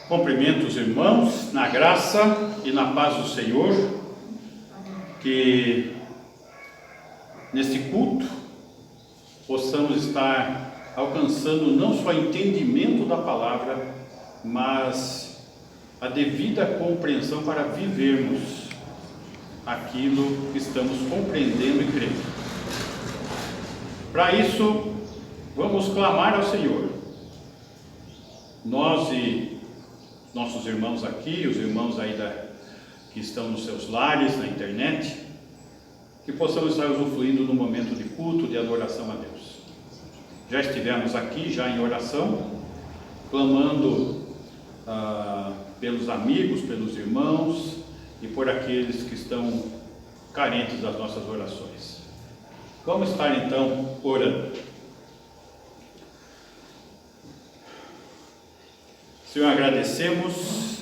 Cumprimento os irmãos na graça e na paz do Senhor, que neste culto possamos estar alcançando não só entendimento da palavra, mas a devida compreensão para vivermos aquilo que estamos compreendendo e crendo. Para isso, vamos clamar ao Senhor. Nós e nossos irmãos aqui, os irmãos aí que estão nos seus lares, na internet, que possamos estar usufruindo no momento de culto, de adoração a Deus. Já estivemos aqui, já em oração, clamando pelos amigos, pelos irmãos e por aqueles que estão carentes das nossas orações. Vamos estar então orando. Senhor, agradecemos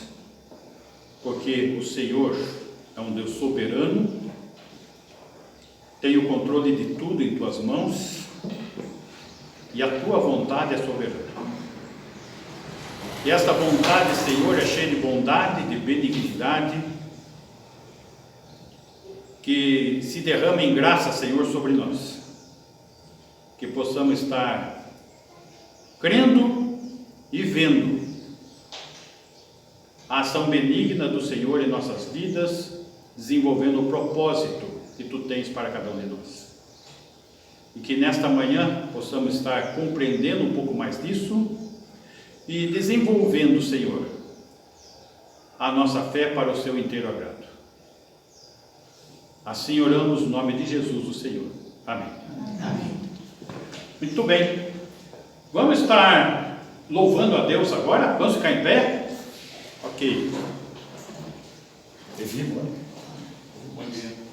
porque o Senhor é um Deus soberano, tem o controle de tudo em tuas mãos e a tua vontade é soberana. E esta vontade, Senhor, é cheia de bondade, de benignidade, que se derrama em graça, Senhor, sobre nós, que possamos estar crendo e vendo a ação benigna do Senhor em nossas vidas, desenvolvendo o propósito que Tu tens para cada um de nós. E que nesta manhã possamos estar compreendendo um pouco mais disso e desenvolvendo, Senhor, a nossa fé para o Seu inteiro agrado. Assim oramos no nome de Jesus, o Senhor. Amém. Amém. Muito bem. Vamos estar louvando a Deus agora? Vamos ficar em pé? Ok. Bom dia.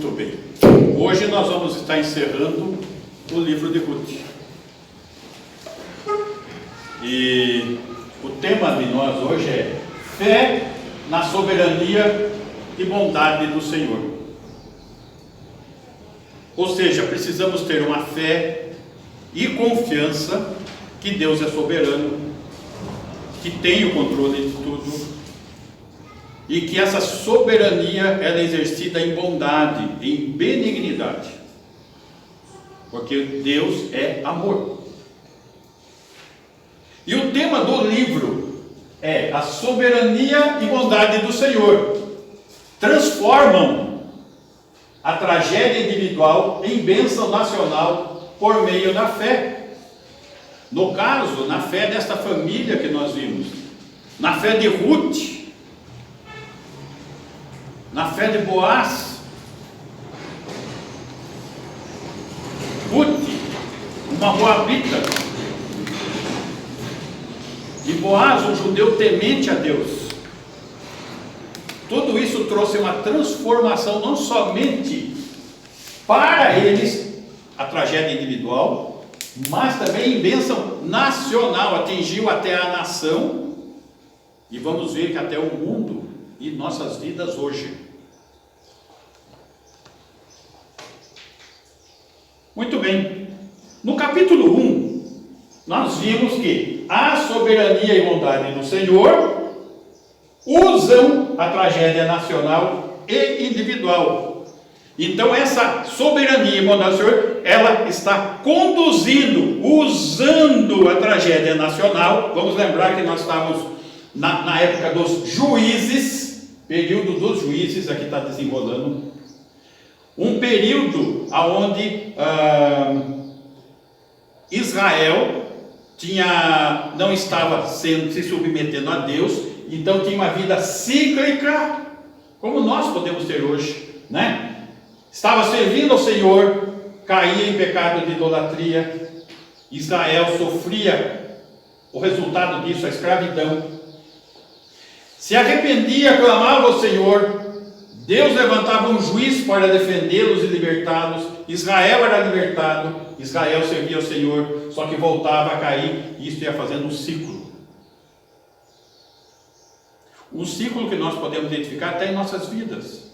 Muito bem. Hoje nós vamos estar encerrando o livro de Ruth. E o tema de nós hoje é fé na soberania e bondade do Senhor. Ou seja, precisamos ter uma fé e confiança que Deus é soberano, que tem o controle de tudo, e que essa soberania ela é exercida em bondade, em benignidade, porque Deus é amor. E o tema do livro é a soberania e bondade do Senhor transformam a tragédia individual em bênção nacional por meio da fé. No caso, na fé desta família que nós vimos, na fé de Ruth, na fé de Boaz. Ruth, uma moabita, e Boaz, um judeu temente a Deus. Tudo isso trouxe uma transformação não somente para eles, a tragédia individual, mas também em bênção nacional, atingiu até a nação, e vamos ver que até o mundo e nossas vidas hoje. Muito bem, no capítulo 1, nós vimos que a soberania e bondade do Senhor usam a tragédia nacional e individual. Então essa soberania e bondade do Senhor, ela está conduzindo, usando a tragédia nacional. Vamos lembrar que nós estávamos na época dos juízes, período dos juízes, aqui está desenrolando, um período onde Israel não estava se submetendo a Deus, então tinha uma vida cíclica, como nós podemos ter hoje, né? Estava servindo ao Senhor, caía em pecado de idolatria, Israel sofria o resultado disso, a escravidão, se arrependia, clamava ao Senhor, Deus levantava um juiz para defendê-los e libertá-los, Israel era libertado, Israel servia ao Senhor, só que voltava a cair, e isso ia fazendo um ciclo. Um ciclo que nós podemos identificar até em nossas vidas.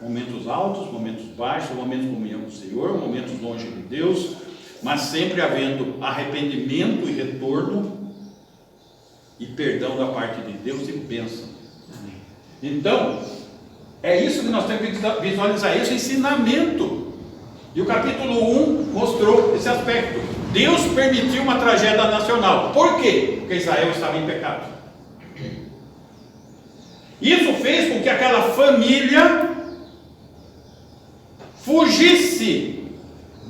Momentos altos, momentos baixos, momentos de comunhão com o Senhor, momentos longe de Deus, mas sempre havendo arrependimento e retorno, e perdão da parte de Deus e bênção. Então, é isso que nós temos que visualizar, esse ensinamento. E o capítulo 1 mostrou esse aspecto. Deus permitiu uma tragédia nacional. Por quê? Porque Israel estava em pecado. Isso fez com que aquela família fugisse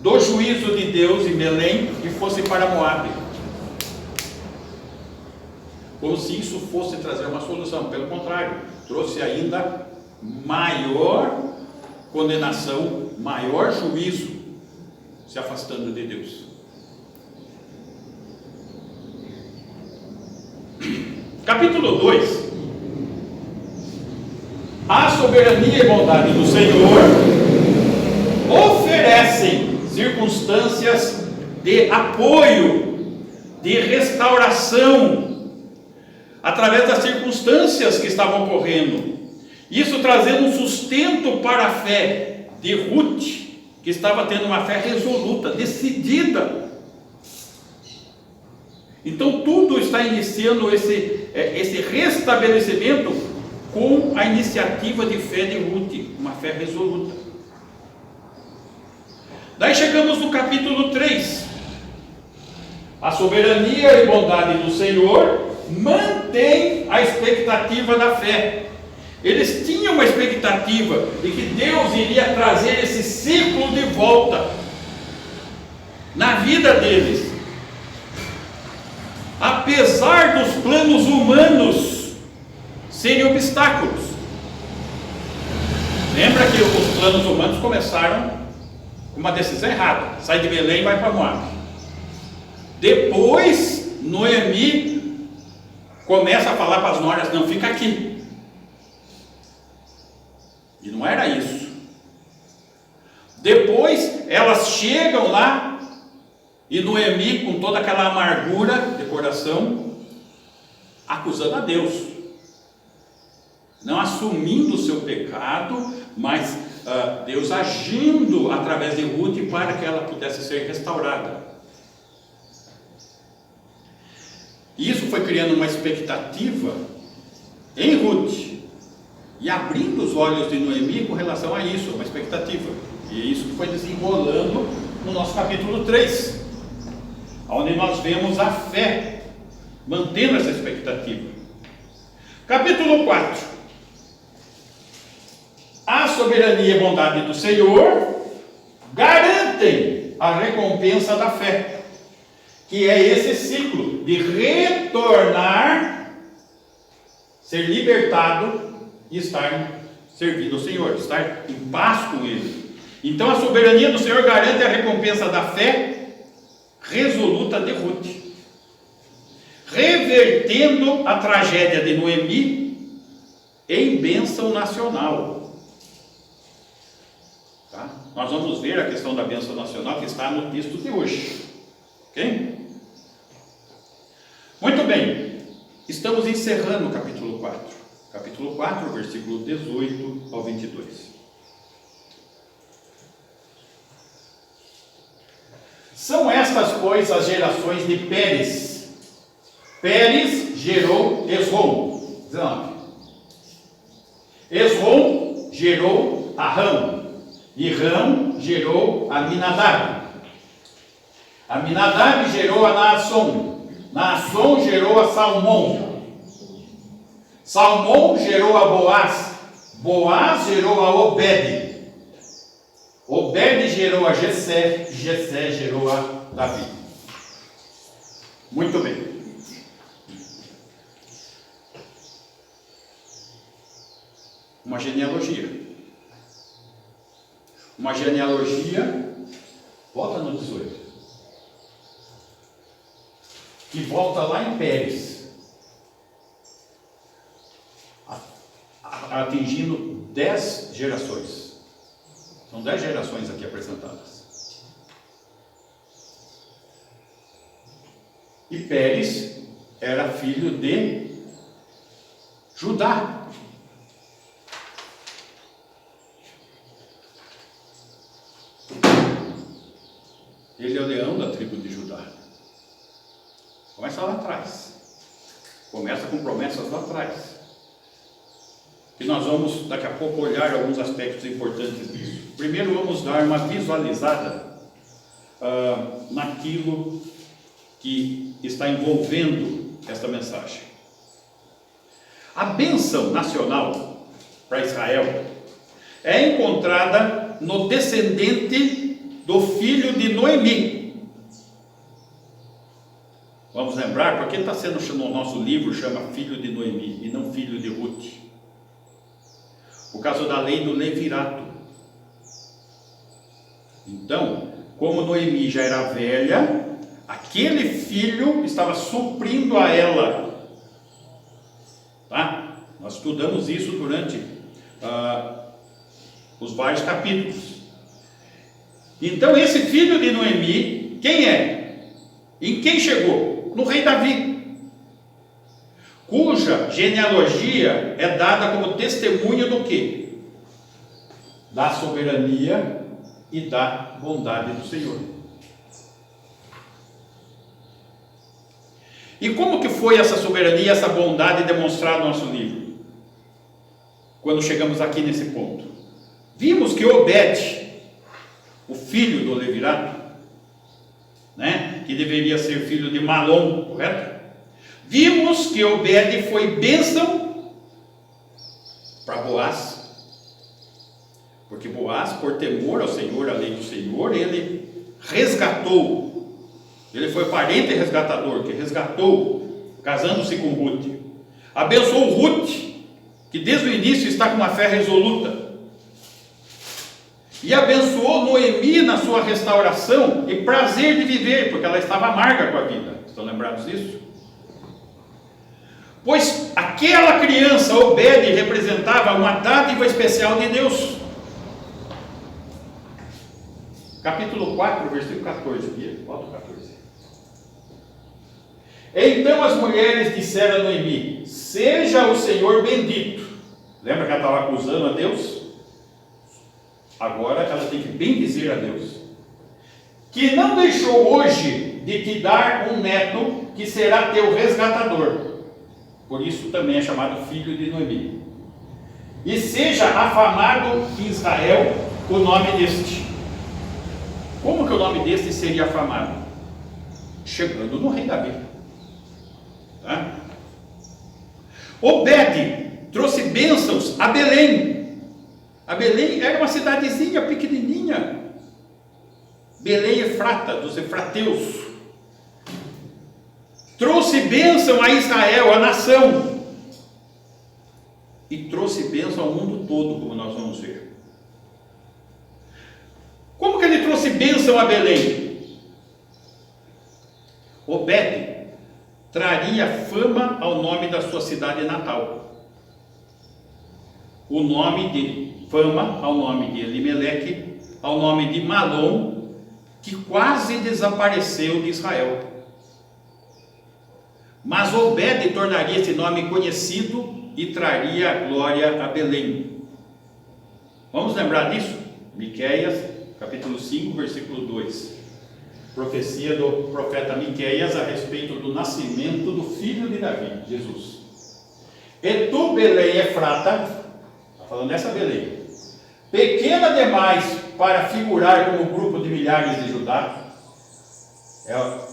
do juízo de Deus em Belém e fosse para Moabe. Como se isso fosse trazer uma solução. Pelo contrário, trouxe ainda maior condenação, maior juízo, se afastando de Deus. Capítulo 2. A soberania e bondade do Senhor oferecem circunstâncias de apoio, de restauração, através das circunstâncias que estavam ocorrendo. Isso trazendo um sustento para a fé de Ruth, que estava tendo uma fé resoluta, decidida. Então tudo está iniciando esse restabelecimento com a iniciativa de fé de Ruth, uma fé resoluta. Daí chegamos no capítulo 3. A soberania e bondade do Senhor mantém a expectativa da fé. Eles tinham uma expectativa de que Deus iria trazer esse ciclo de volta na vida deles. Apesar dos planos humanos serem obstáculos. Lembra que os planos humanos começaram com uma decisão errada. Sai de Belém e vai para Moabe. Depois, Noemi começa a falar para as noras, não, fica aqui. E não era isso. Depois elas chegam lá e Noemi, com toda aquela amargura de coração, acusando a Deus, não assumindo o seu pecado, mas Deus agindo através de Ruth para que ela pudesse ser restaurada. E isso foi criando uma expectativa em Ruth e abrindo os olhos de Noemi com relação a isso, uma expectativa. E isso foi desenrolando no nosso capítulo 3, onde nós vemos a fé mantendo essa expectativa. Capítulo 4. A soberania e bondade do Senhor garantem a recompensa da fé, que é esse ciclo de retornar, ser libertado e estar servindo ao Senhor, estar em paz com Ele. Então a soberania do Senhor garante a recompensa da fé resoluta de Ruth, revertendo a tragédia de Noemi em bênção nacional. Tá? Nós vamos ver a questão da bênção nacional que está no texto de hoje. Ok? Muito bem, estamos encerrando o capítulo 4. Capítulo 4, versículo 18 ao 22. São estas, pois, as gerações de Pérez. Pérez gerou Esrom. 19. Esrom gerou Arão. E Rão gerou Aminadab. Aminadab gerou a Naasson. Naasson gerou a Salmão. Salmão gerou a Boaz. Boaz gerou a Obed. Obed gerou a Jessé. Jessé gerou a Davi. Muito bem. Uma genealogia. Uma genealogia, volta no 18, que volta lá em Pérez, atingindo 10 gerações. São 10 gerações aqui apresentadas. E Pérez era filho de Judá. Ele é o leão da tribo de Judá. Começa lá atrás. Começa com promessas lá atrás. E nós vamos daqui a pouco olhar alguns aspectos importantes disso. Primeiro vamos dar uma visualizada naquilo que está envolvendo esta mensagem. A bênção nacional para Israel é encontrada no descendente do filho de Noemi. Vamos lembrar, porque está sendo no nosso livro, chama filho de Noemi e não filho de Ruth, por causa da lei do levirato. Então, como Noemi já era velha, aquele filho estava suprindo a ela. Tá? Nós estudamos isso durante os vários capítulos. Então esse filho de Noemi, quem é? Em quem chegou? No rei Davi, cuja genealogia é dada como testemunho do quê? Da soberania e da bondade do Senhor. E como que foi essa soberania, essa bondade demonstrada no nosso livro? Quando chegamos aqui nesse ponto, vimos que Obed, o filho do levirato, né, que deveria ser filho de Malom, correto? Vimos que Obed foi bênção para Boaz, porque Boaz, por temor ao Senhor, à lei do Senhor, ele resgatou, ele foi parente resgatador, que resgatou, casando-se com Ruth, abençoou Ruth, que desde o início está com uma fé resoluta, e abençoou Noemi na sua restauração e prazer de viver, porque ela estava amarga com a vida. Estão lembrados disso? Pois aquela criança, Obed, representava uma dádiva especial de Deus. Capítulo 4, versículo 14. Volta o 14. Então as mulheres disseram a Noemi: seja o Senhor bendito. Lembra que ela estava acusando a Deus? Agora ela tem que bendizer a Deus, que não deixou hoje de te dar um neto que será teu resgatador. Por isso também é chamado filho de Noemi. E seja afamado em Israel o nome deste. Como que o nome deste seria afamado? Chegando no rei Davi. Tá? Obed trouxe bênçãos a Belém. A Belém era uma cidadezinha pequenininha. Belém Efrata, dos efrateus. Trouxe bênção a Israel, a nação. E trouxe bênção ao mundo todo, como nós vamos ver. Como que ele trouxe bênção a Belém? Obed traria fama ao nome da sua cidade natal. O nome de fama ao nome de Elimeleque, ao nome de Malom, que quase desapareceu de Israel. Mas Obed tornaria esse nome conhecido e traria glória a Belém. Vamos lembrar disso? Miqueias, capítulo 5, versículo 2. Profecia do profeta Miqueias a respeito do nascimento do filho de Davi, Jesus. E tu, Belém Efrata, está falando dessa Belém, pequena demais para figurar como grupo de milhares de Judá.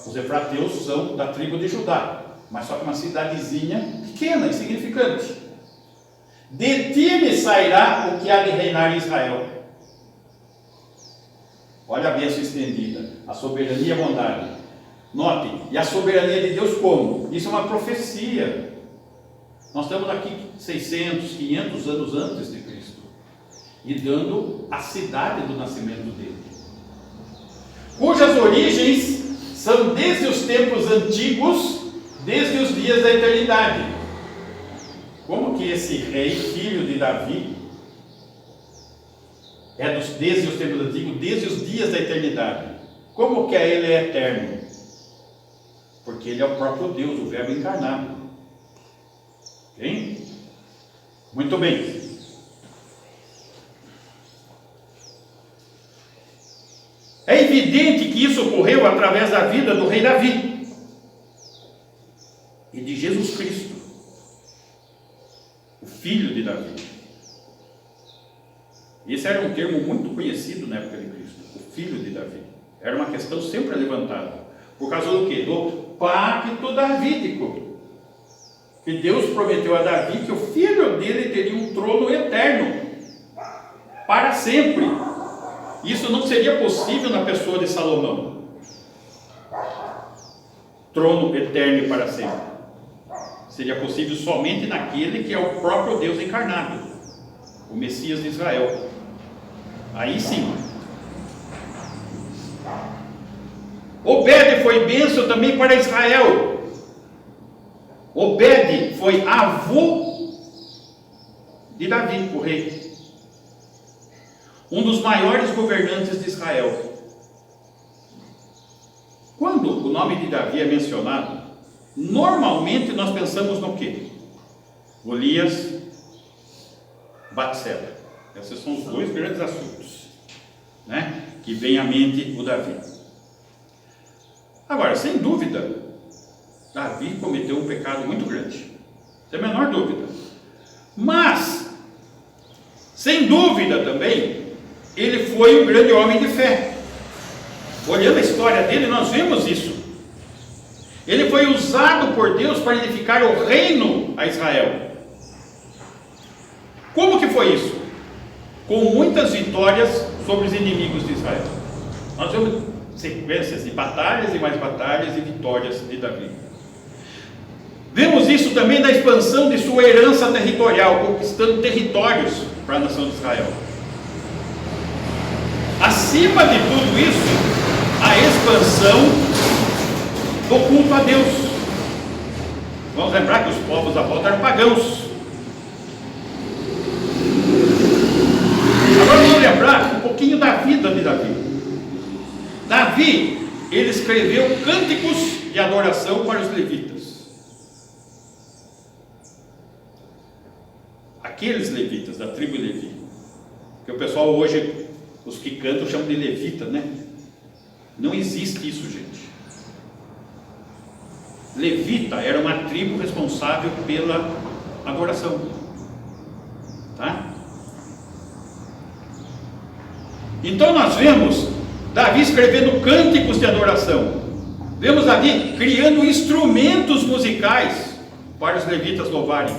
Os efrateus são da tribo de Judá, mas só que uma cidadezinha pequena, insignificante. De ti me sairá o que há de reinar em Israel. Olha a bênção estendida, a soberania e a bondade. Note, e a soberania de Deus como? Isso é uma profecia. Nós estamos aqui 600, 500 anos antes de Cristo, e dando a cidade do nascimento dele, cujas origens são desde os tempos antigos, desde os dias da eternidade. Como que esse rei, filho de Davi, desde os tempos antigos, desde os dias da eternidade? Como que ele é eterno? Porque ele é o próprio Deus, o Verbo encarnado. Ok? Muito bem. É evidente que isso ocorreu através da vida do rei Davi e de Jesus Cristo, o filho de Davi. Esse era um termo muito conhecido na época de Cristo, o filho de Davi. Era uma questão sempre levantada. Por causa do quê? Do pacto davídico. Que Deus prometeu a Davi que o filho dele teria um trono eterno, para sempre. Isso não seria possível na pessoa de Salomão. Trono eterno e para sempre. Seria possível somente naquele que é o próprio Deus encarnado, o Messias de Israel. Aí sim. Obed foi bênção também para Israel. Obed foi avô de Davi, o rei, um dos maiores governantes de Israel. Quando o nome de Davi é mencionado, normalmente nós pensamos no quê? Golias, Batseba. Esses são os dois grandes assuntos, né, que vem à mente o Davi. Agora, sem dúvida, Davi cometeu um pecado muito grande, sem a menor dúvida. Mas, sem dúvida também, ele foi um grande homem de fé. Olhando a história dele, nós vemos isso. Ele foi usado por Deus para edificar o reino a Israel. Como que foi isso? Com muitas vitórias sobre os inimigos de Israel. Nós vemos sequências de batalhas e mais batalhas e vitórias de Davi. Vemos isso também na expansão de sua herança territorial, conquistando territórios para a nação de Israel. Acima de tudo isso, a expansão do culto a Deus. Vamos lembrar que os povos da volta eram pagãos. Agora vamos lembrar um pouquinho da vida de Davi. Davi, ele escreveu cânticos de adoração para os levitas. Aqueles levitas da tribo Levi, que o pessoal hoje, os que cantam, chamam de levita, né? Não existe isso, gente. Levita era uma tribo responsável pela adoração, tá? Então nós vemos Davi escrevendo cânticos de adoração, vemos Davi criando instrumentos musicais para os levitas louvarem.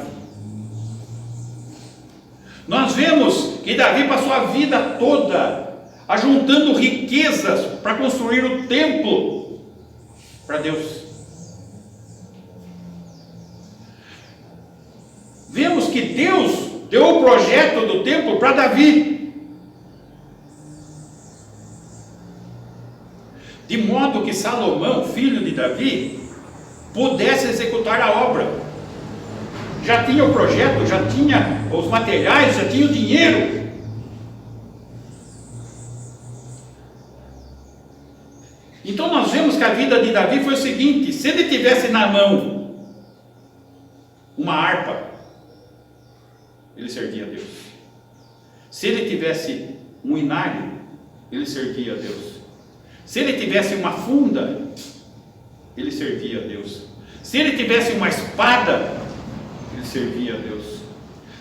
Nós vemos que Davi passou a vida toda ajuntando riquezas para construir o templo para Deus. Vemos que Deus deu o projeto do templo para Davi, de modo que Salomão, filho de Davi, pudesse executar a obra. Já tinha o projeto, já tinha os materiais, já tinha o dinheiro. Então nós vemos que a vida de Davi foi o seguinte: se ele tivesse na mão uma harpa, ele servia a Deus. Se ele tivesse um inário, ele servia a Deus. Se ele tivesse uma funda, ele servia a Deus. Se ele tivesse uma espada, ele servia a Deus.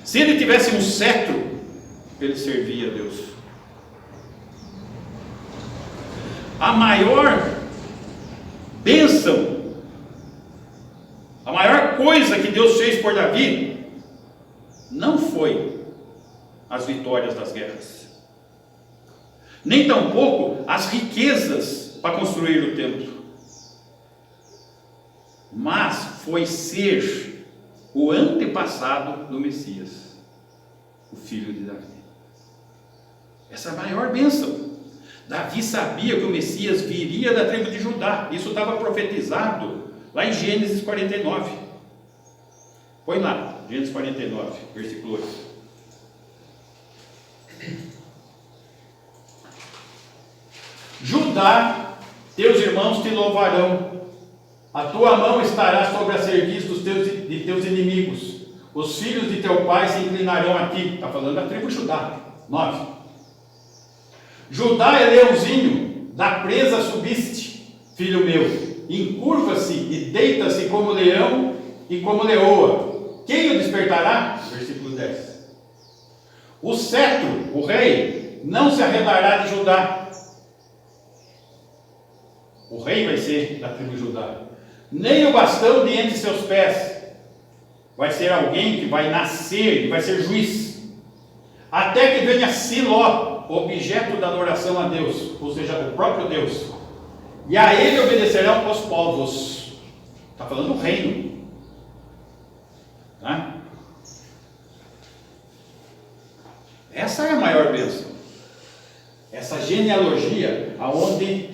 Se ele tivesse um cetro, ele servia a Deus. A maior bênção, a maior coisa que Deus fez por Davi, não foi as vitórias das guerras, nem tampouco as riquezas para construir o templo, mas foi ser o antepassado do Messias, o filho de Davi. Essa é a maior bênção. Davi sabia que o Messias viria da tribo de Judá. Isso estava profetizado lá em Gênesis 49. Põe lá, Gênesis 49, versículo 8. Judá, teus irmãos te louvarão, a tua mão estará sobre a cerviz de teus inimigos, os filhos de teu pai se inclinarão a ti. Está falando da tribo de Judá. 9. Judá é leãozinho, da presa subiste, filho meu, encurva-se e deita-se como leão e como leoa. Quem o despertará? Versículo 10. O cetro, o rei, não se arredará de Judá. O rei vai ser da tribo de Judá. Nem o bastão de entre seus pés. Vai ser alguém que vai nascer, que vai ser juiz. Até que venha Siló, objeto da adoração a Deus, ou seja, o próprio Deus. E a ele obedecerão os povos. Está falando do reino. Tá? Essa é a maior bênção. Essa genealogia, onde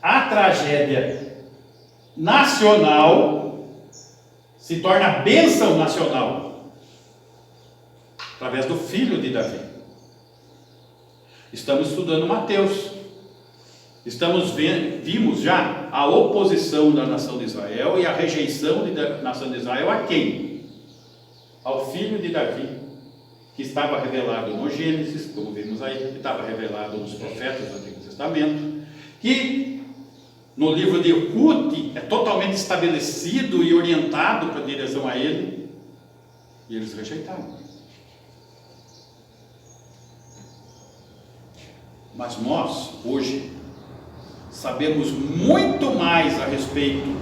a tragédia nacional se torna bênção nacional, através do filho de Davi. Estamos estudando Mateus. Vimos já a oposição da nação de Israel e a rejeição da nação de Israel a quem? Ao filho de Davi, que estava revelado no Gênesis, como vimos aí, que estava revelado nos profetas do Antigo Testamento, que no livro de Ruth é totalmente estabelecido e orientado para a direção a ele, e eles rejeitaram. Mas nós, hoje, sabemos muito mais a respeito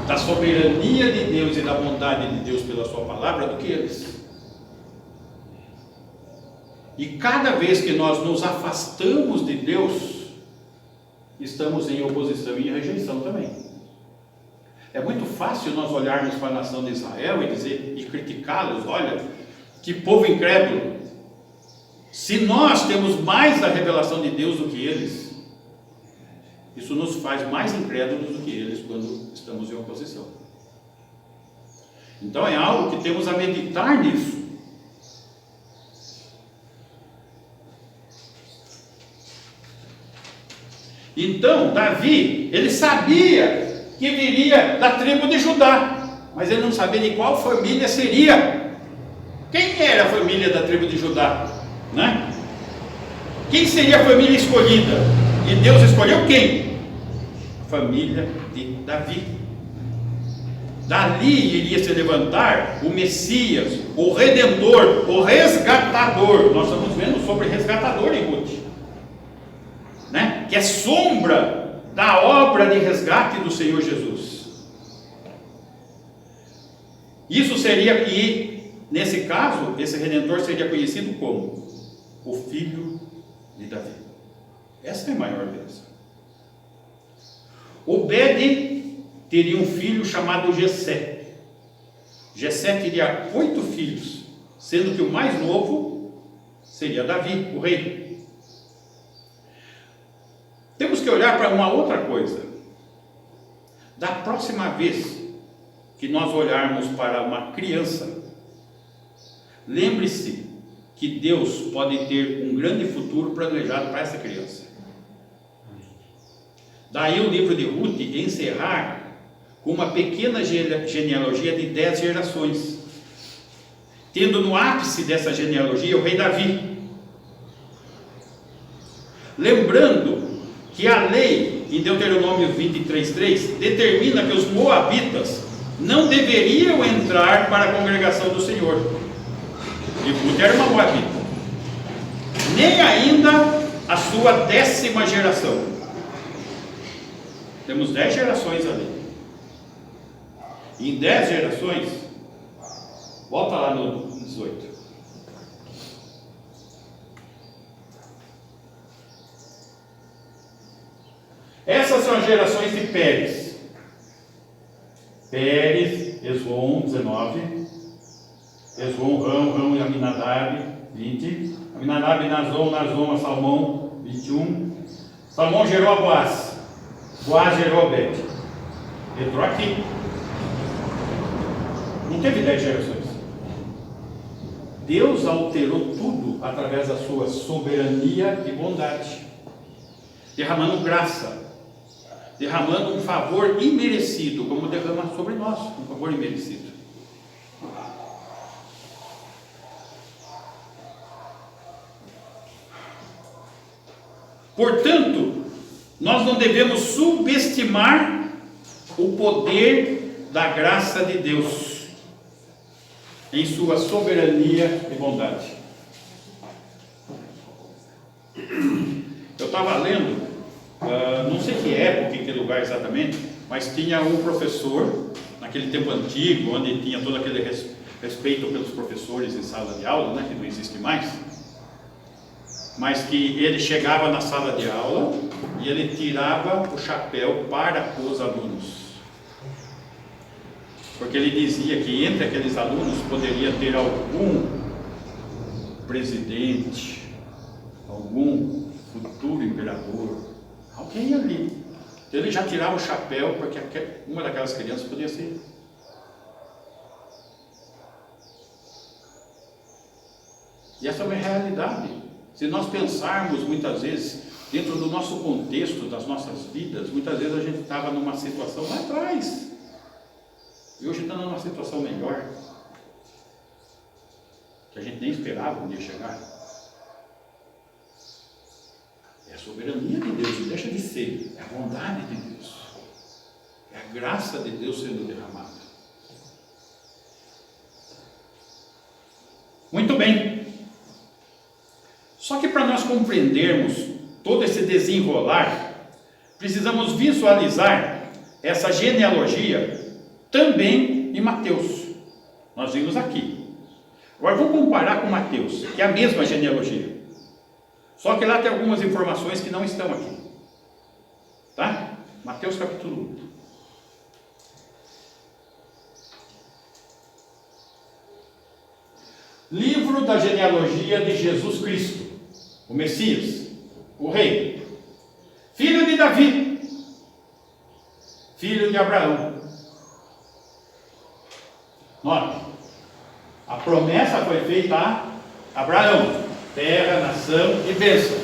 da soberania de Deus e da bondade de Deus pela sua palavra do que eles. E cada vez que nós nos afastamos de Deus, estamos em oposição e rejeição também. É muito fácil nós olharmos para a nação de Israel e dizer, e criticá-los, olha, que povo incrédulo. Se nós temos mais a revelação de Deus do que eles, isso nos faz mais incrédulos do que eles quando estamos em oposição. Então é algo que temos a meditar nisso. Então, Davi, ele sabia que viria da tribo de Judá, mas ele não sabia de qual família seria. Quem era a família da tribo de Judá, né? Quem seria a família escolhida? E Deus escolheu quem? A família de Davi. Dali iria se levantar o Messias, o Redentor, o Resgatador. Nós estamos vendo sobre resgatador em Ruth, né? Que é sombra da obra de resgate do Senhor Jesus. Isso seria, e nesse caso, esse Redentor seria conhecido como o Filho de Davi. Essa é a maior bênção. Obed teria um filho chamado Jessé. Jessé teria 8 filhos, sendo que o mais novo seria Davi, o rei. Temos que olhar para uma outra coisa. Da próxima vez que nós olharmos para uma criança, lembre-se que Deus pode ter um grande futuro planejado para essa criança. Daí o livro de Ruth encerrar com uma pequena genealogia de 10 gerações, tendo no ápice dessa genealogia o rei Davi. Lembrando que a lei em Deuteronômio 23:3 determina que os moabitas não deveriam entrar para a congregação do Senhor. E Ruth era uma moabita, nem ainda a sua 10ª geração. Temos 10 gerações ali. Em 10 gerações, volta lá no 18. Essas são as gerações de Pérez. Pérez, Esrom, 19. Esrom, Rão e Aminadab, 20. Aminadab, Nazon, Salmão, 21. Salmão gerou a Boaz. Boaz gerou Obed. Entrou aqui. Não teve 10 gerações. Deus alterou tudo através da sua soberania e bondade, derramando graça, derramando um favor imerecido, como derrama sobre nós, um favor imerecido. Portanto, nós não devemos subestimar o poder da graça de Deus em sua soberania e bondade. Eu estava lendo, não sei que época, em que lugar exatamente, mas tinha um professor, naquele tempo antigo, onde tinha todo aquele respeito pelos professores em sala de aula, né, que não existe mais, mas que ele chegava na sala de aula e ele tirava o chapéu para os alunos. Porque ele dizia que entre aqueles alunos poderia ter algum presidente, algum futuro imperador, alguém ali. Então ele já tirava o chapéu porque uma daquelas crianças podia ser. E essa é uma realidade. Se nós pensarmos muitas vezes dentro do nosso contexto, das nossas vidas, muitas vezes a gente estava numa situação lá atrás. E hoje está numa situação melhor, que a gente nem esperava um dia chegar. É a soberania de Deus, não deixa de ser. É a bondade de Deus. É a graça de Deus sendo derramada. Muito bem. Só que para nós compreendermos todo esse desenrolar, precisamos visualizar essa genealogia também em Mateus. Nós vimos aqui. Agora vamos comparar com Mateus, que é a mesma genealogia. Só que lá tem algumas informações que não estão aqui. Tá? Mateus capítulo 1. Livro da genealogia de Jesus Cristo, o Messias, o Rei, filho de Davi, filho de Abraão. Note, a promessa foi feita a Abraão: terra, nação e bênção.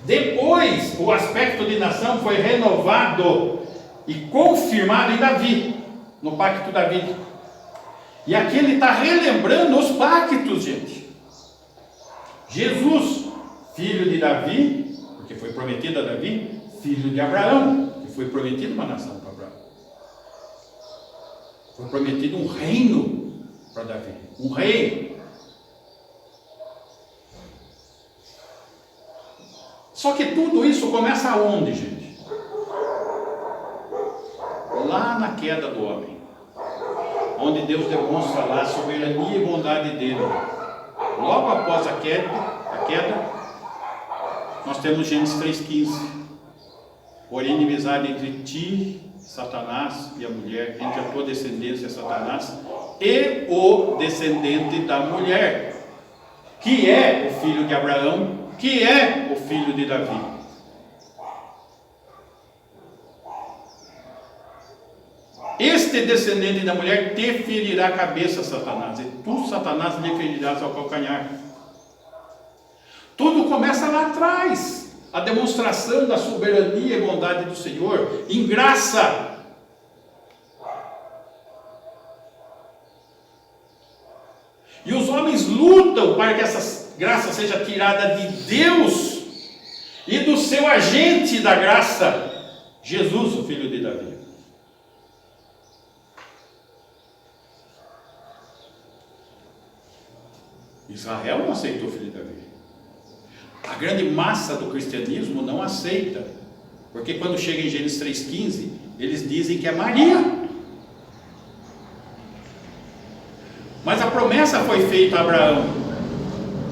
Depois, o aspecto de nação foi renovado e confirmado em Davi, no pacto davídico. E aqui ele está relembrando os pactos, gente. Jesus, filho de Davi, porque foi prometido a Davi, filho de Abraão, que foi prometido uma nação para Abraão. Foi prometido um reino para Davi, um rei. Só que tudo isso começa aonde, gente? Lá na queda do homem, onde Deus demonstra lá a soberania e bondade dele. Logo após a queda, nós temos Gênesis 3,15. Porém, inimizade entre ti, Satanás, e a mulher, entre a tua descendência, Satanás, e o descendente da mulher, que é o filho de Abraão, que é o filho de Davi. Este descendente da mulher te ferirá a cabeça, Satanás, e tu, Satanás, lhe ferirás ao calcanhar. Tudo começa lá atrás, a demonstração da soberania e bondade do Senhor, em graça. E os homens lutam para que essa graça seja tirada de Deus e do seu agente da graça, Jesus, o filho de Davi. Israel não aceitou o filho de Davi. A grande massa do cristianismo não aceita, porque quando chega em Gênesis 3,15, eles dizem que é Maria. Mas a promessa foi feita a Abraão,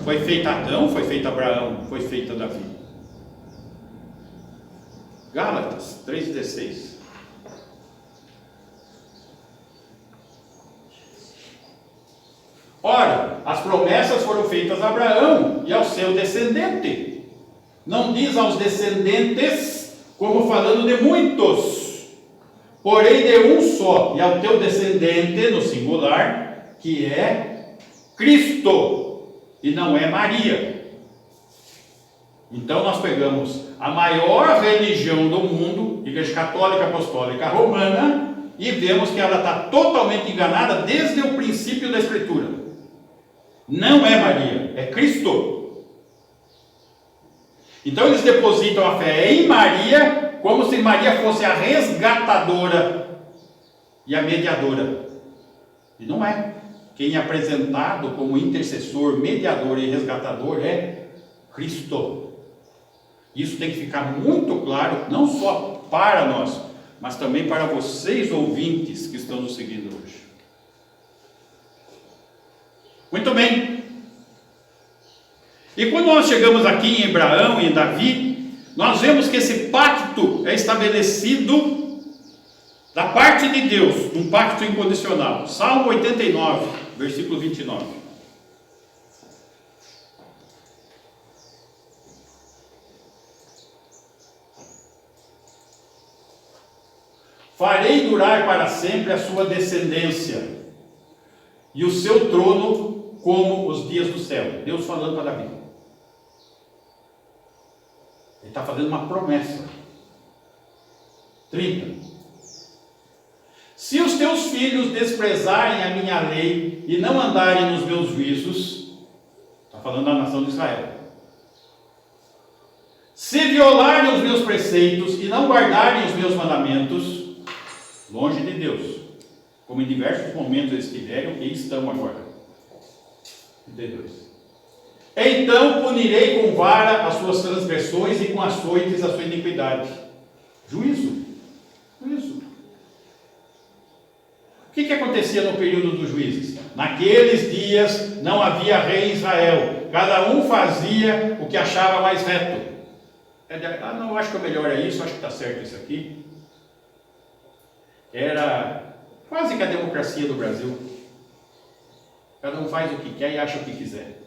foi feita a Adão, foi feita a Abraão, foi feita a Davi. Gálatas 3,16. Ora, as promessas foram feitas a Abraão e ao seu descendente. Não diz aos descendentes, como falando de muitos, porém de um só, e ao teu descendente, no singular, que é Cristo, e não é Maria. Então nós pegamos a maior religião do mundo, Igreja Católica Apostólica Romana, e vemos que ela está totalmente enganada desde o princípio da Escritura. Não é Maria, é Cristo. Então eles depositam a fé em Maria, como se Maria fosse a resgatadora e a mediadora. E não é. Quem é apresentado como intercessor, mediador e resgatador é Cristo. Isso tem que ficar muito claro, não só para nós, mas também para vocês ouvintes que estão nos seguindo hoje. Muito bem. E quando nós chegamos aqui em Abraão e em Davi, nós vemos que esse pacto é estabelecido da parte de Deus, um pacto incondicional. Salmo 89, versículo 29. Farei durar para sempre a sua descendência e o seu trono como os dias do céu. Deus falando para Davi. Ele está fazendo uma promessa. 30. Se os teus filhos desprezarem a minha lei e não andarem nos meus juízos, está falando da nação de Israel. Se violarem os meus preceitos e não guardarem os meus mandamentos, longe de Deus, como em diversos momentos eles estiveram e estão agora. 32. Então punirei com vara as suas transgressões e com açoites a sua iniquidade. Juízo. Juízo. O que acontecia no período dos juízes? Naqueles dias não havia rei em Israel. Cada um fazia o que achava mais reto. Não, eu acho que o melhor é isso, acho que está certo isso aqui. Era quase que a democracia do Brasil. Cada um faz o que quer e acha o que quiser,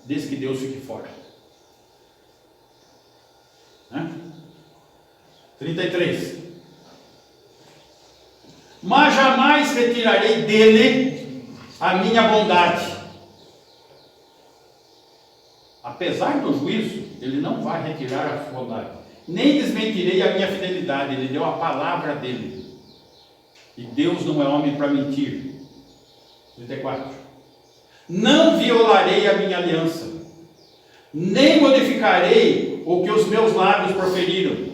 desde que Deus fique fora. 33. Mas jamais retirarei dele a minha bondade, apesar do juízo, ele não vai retirar a sua bondade. Nem desmentirei a minha fidelidade. Ele deu a palavra dele. E Deus não é homem para mentir. 34. Não violarei a minha aliança, nem modificarei o que os meus lábios proferiram.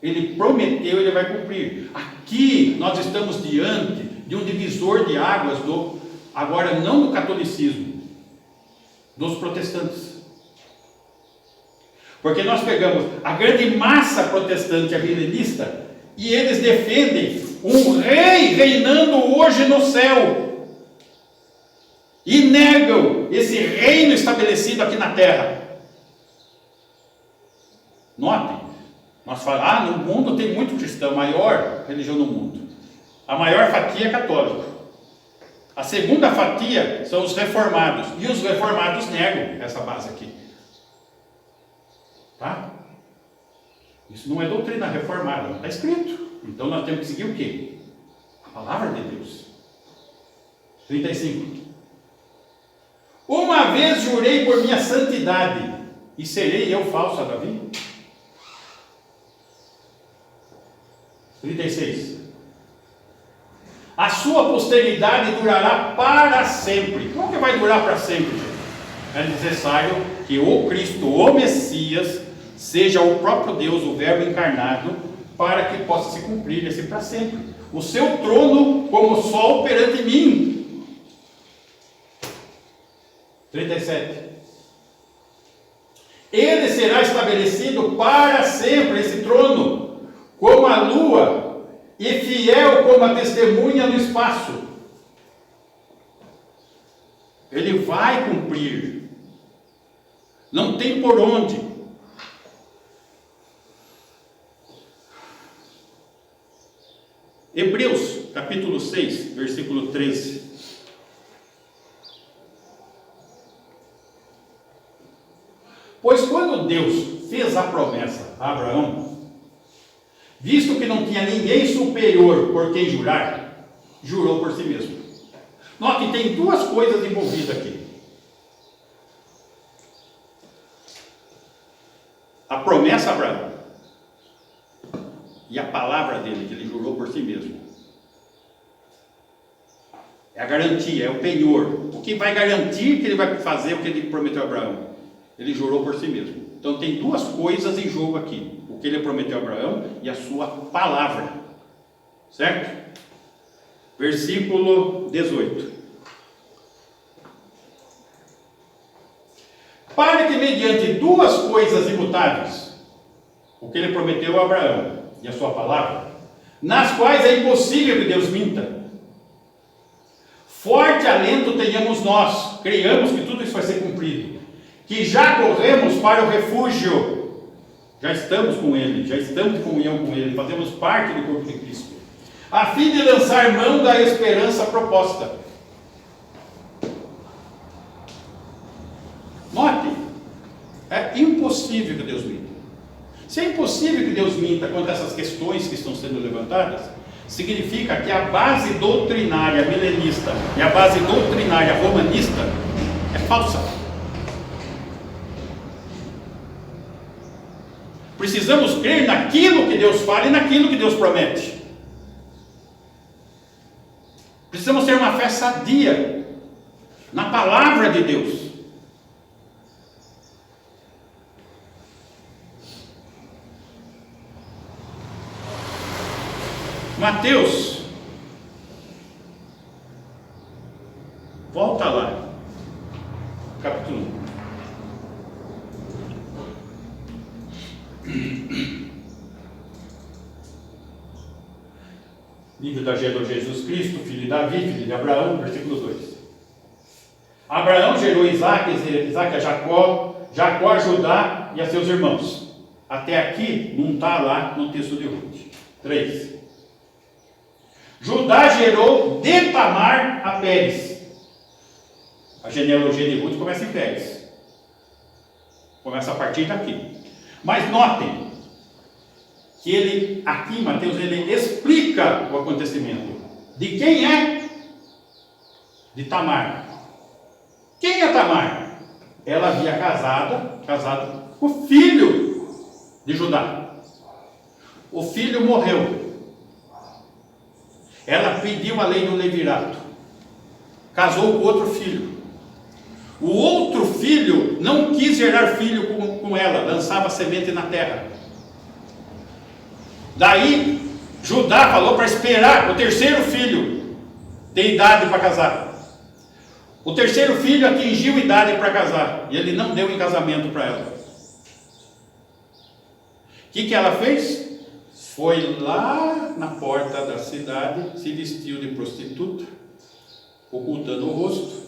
Ele prometeu, ele vai cumprir. Aqui nós estamos diante de um divisor de águas, agora não do catolicismo, dos protestantes. Porque nós pegamos a grande massa protestante, a milenista, e eles defendem um rei reinando hoje no céu. E negam esse reino estabelecido aqui na terra. Notem, nós falamos, no mundo tem muito cristão, a maior religião no mundo. A maior fatia é católica. A segunda fatia são os reformados. E os reformados negam essa base aqui. Tá? Isso não é doutrina reformada, não está escrito. Então nós temos que seguir o quê? A palavra de Deus. 35. Uma vez jurei por minha santidade, e serei eu falso a Davi? 36. A sua posteridade durará para sempre. Como que vai durar para sempre, gente? É necessário que o Cristo, o Messias, seja o próprio Deus, o Verbo encarnado, para que possa se cumprir esse para sempre. O seu trono como sol perante mim. 37. Ele será estabelecido para sempre, esse trono, como a lua, e fiel como a testemunha no espaço. Ele vai cumprir. Não tem por onde. Hebreus, capítulo 6, versículo 13. Pois quando Deus fez a promessa a Abraão, visto que não tinha ninguém superior por quem jurar, jurou por si mesmo. Note, tem duas coisas envolvidas aqui. A promessa a Abraão e a palavra dele, que ele jurou por si mesmo. É a garantia, é o penhor. O que vai garantir que ele vai fazer o que ele prometeu a Abraão? Ele jurou por si mesmo. Então tem duas coisas em jogo aqui: o que ele prometeu a Abraão e a sua palavra. Certo? Versículo 18. Para que mediante duas coisas imutáveis, o que ele prometeu a Abraão e a sua palavra, nas quais é impossível que Deus minta, forte alento tenhamos nós, creiamos que tudo isso vai ser cumprido, que já corremos para o refúgio, já estamos com Ele, já estamos em comunhão com Ele, fazemos parte do corpo de Cristo, a fim de lançar mão da esperança proposta. Note, é impossível que Deus minta. Se é impossível que Deus minta quanto a essas questões que estão sendo levantadas, significa que a base doutrinária milenista e a base doutrinária romanista é falsa. Precisamos crer naquilo que Deus fala e naquilo que Deus promete. Precisamos ter uma fé sadia na palavra de Deus. Mateus, volta lá, capítulo 1. Livro da Jesus Cristo, filho de Davi, filho de Abraão, versículo 2. Abraão gerou Isaac a Jacó, Jacó a Judá e a seus irmãos. Até aqui não está lá no texto de Ruth. 3. Judá gerou de Tamar a Pérez. A genealogia de Ruth começa em Pérez. Começa a partir daqui. Mas notem que ele, aqui Mateus, ele explica o acontecimento. De quem é? De Tamar. Quem é Tamar? ela havia casado com o filho de Judá. O filho morreu. Ela pediu a lei do levirato. Casou com outro filho. O outro filho não quis gerar filho com ela, lançava semente na terra. Daí Judá falou para esperar o terceiro filho ter idade para casar. O terceiro filho atingiu idade para casar e ele não deu em casamento para ela. O que ela fez? Foi lá na porta da cidade, se vestiu de prostituta, ocultando o rosto,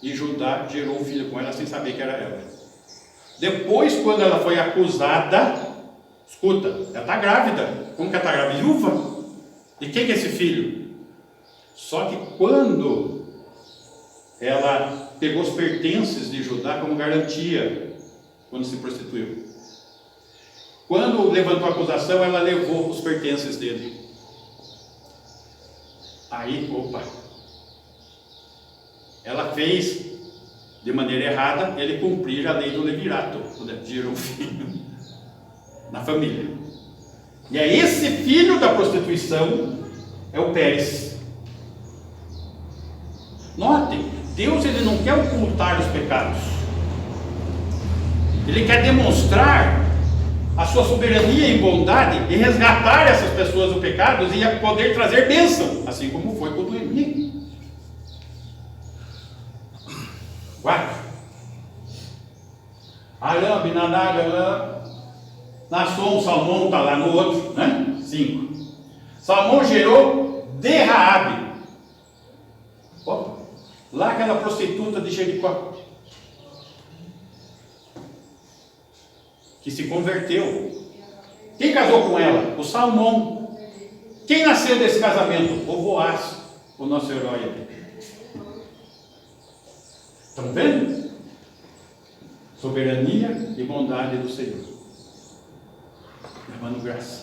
e Judá gerou um filho com ela sem saber que era ela. Depois, quando ela foi acusada, escuta, ela está grávida. Como que ela está grávida? Viúva. De quem que é esse filho? Só que quando ela pegou os pertences de Judá como garantia, quando se prostituiu, quando levantou a acusação, ela levou os pertences dele. Aí, ela fez de maneira errada ele cumprir a lei do levirato, gerou um filho na família. E é esse filho da prostituição, é o Pérez. Notem, Deus ele não quer ocultar os pecados. Ele quer demonstrar a sua soberania e bondade e resgatar essas pessoas do pecado e poder trazer bênção, assim como foi com o Noemi. 4. Arã, Abinadab, Naasson, Salmão está lá no outro, né? 5. Salmão gerou de Raabe. Lá aquela prostituta de Jericó, que se converteu. Quem casou com ela? O Salmão. Quem nasceu desse casamento? O Boaz, o nosso herói. Estão vendo? Soberania e bondade do Senhor. Levando graça.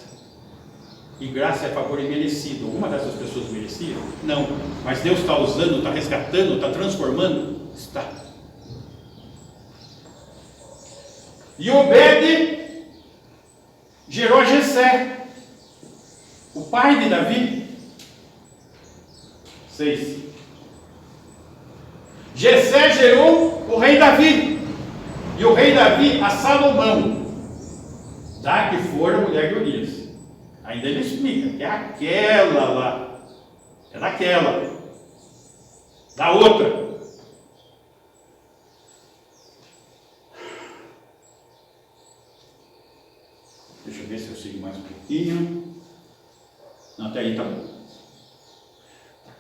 E graça é favor imerecido. Alguma dessas pessoas mereciam? Não. Mas Deus está usando, está resgatando, está transformando? Está. E Obed gerou Jessé, o pai de Davi. 6. Jessé gerou o rei Davi, e o rei Davi a Salomão, da que for a mulher de Urias. Ainda ele explica que é aquela lá, é daquela, da outra. Deixa eu ver se eu sigo mais um pouquinho. Não, até aí tá bom.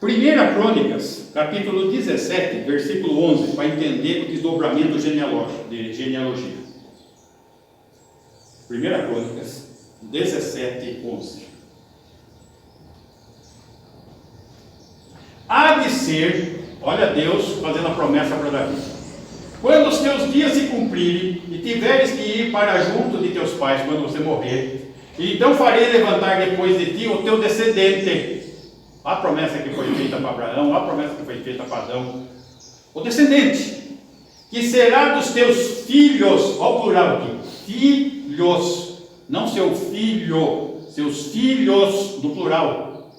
1 Crônicas, capítulo 17, versículo 11, para entender o desdobramento genealógico, de genealogia. 1 Crônicas 17, 11. Há de ser, olha Deus fazendo a promessa para Davi: quando os teus dias se cumprirem e tiveres que ir para junto de teus pais quando você morrer, então farei levantar depois de ti o teu descendente. A promessa que foi feita para Abraão, a promessa que foi feita para Adão. O descendente, que será dos teus filhos, olha o plural aqui, filhos, não seu filho, seus filhos, no plural.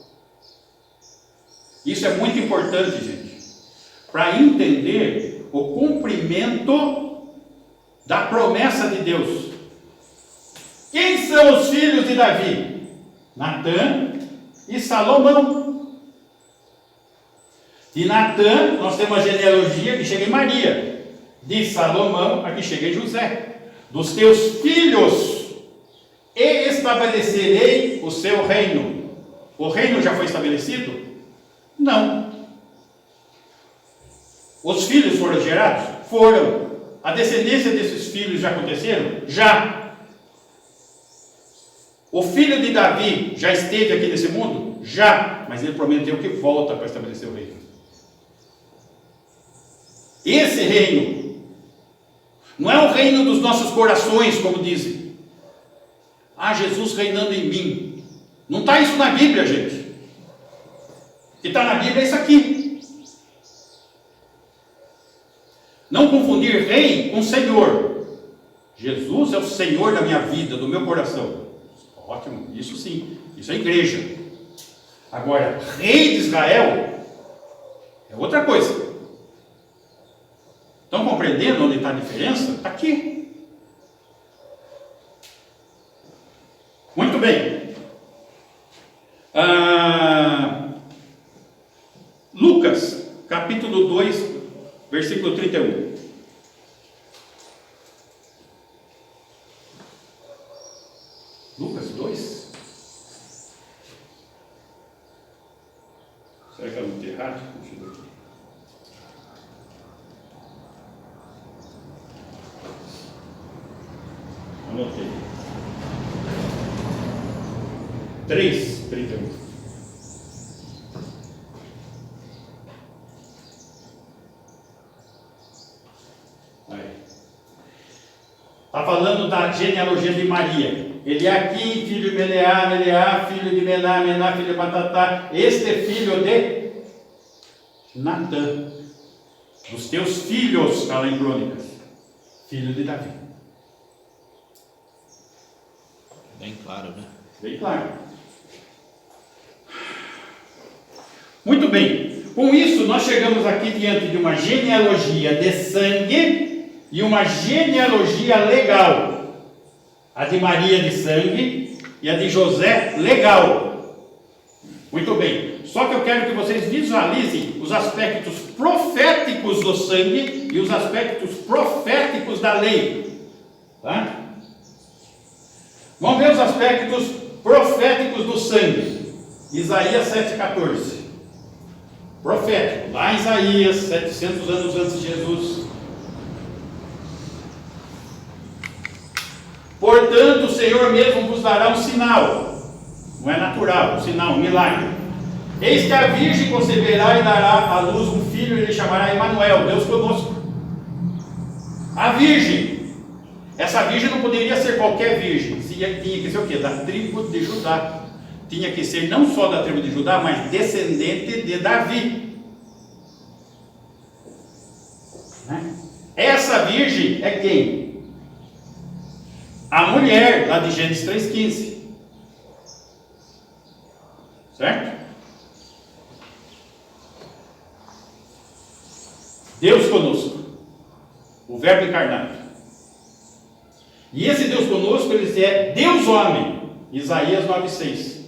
Isso é muito importante, gente, para entender o cumprimento da promessa de Deus. Quem são os filhos de Davi? Natã e Salomão. De Natã, nós temos a genealogia que chega em Maria. De Salomão, aqui chega em José. Dos teus filhos, e estabelecerei o seu reino. O reino já foi estabelecido? Não. Os filhos foram gerados? Foram. A descendência desses filhos já aconteceram? Já. O filho de Davi já esteve aqui nesse mundo? Já. Mas ele prometeu que volta para estabelecer o reino. Esse reino não é o reino dos nossos corações, como dizem. Ah, Jesus reinando em mim. Não está isso na Bíblia, gente. O que está na Bíblia é isso aqui. Não confundir rei com senhor. Jesus é o Senhor da minha vida, do meu coração. Ótimo, isso sim, isso é igreja. Agora, rei de Israel é outra coisa. Estão compreendendo onde está a diferença? Está aqui. Muito bem. Lucas, capítulo 2, versículo 31. Lucas 2? Será que eu não estou errado? Deixa eu ver aqui. Anotei. 3:31. Está falando da genealogia de Maria. Ele é aqui, filho de Meleá, Meleá, filho de Mená, Mená, filho de Matatá. Este é filho de Natã. Dos teus filhos, está lá em Crônicas. Filho de Davi. Bem claro, né? Bem claro. Muito bem. Com isso, nós chegamos aqui diante de uma genealogia de sangue e uma genealogia legal. A de Maria de sangue e a de José legal. Muito bem. Só que eu quero que vocês visualizem os aspectos proféticos do sangue e os aspectos proféticos da lei. Tá? Vamos ver os aspectos proféticos do sangue. Isaías 7,14. Profético. Lá em Isaías, 700 anos antes de Jesus. Portanto, o Senhor mesmo vos dará um sinal. Não é natural, um sinal, um milagre. Eis que a virgem conceberá e dará à luz um filho, e ele chamará Emanuel, Deus conosco. A virgem. Essa virgem não poderia ser qualquer virgem. Tinha que ser o quê? Da tribo de Judá. Tinha que ser não só da tribo de Judá, mas descendente de Davi. Né? Essa virgem é quem? A mulher, lá de Gênesis 3,15. Certo? Deus conosco. O verbo encarnado. E esse Deus conosco, ele é Deus homem. Isaías 9,6.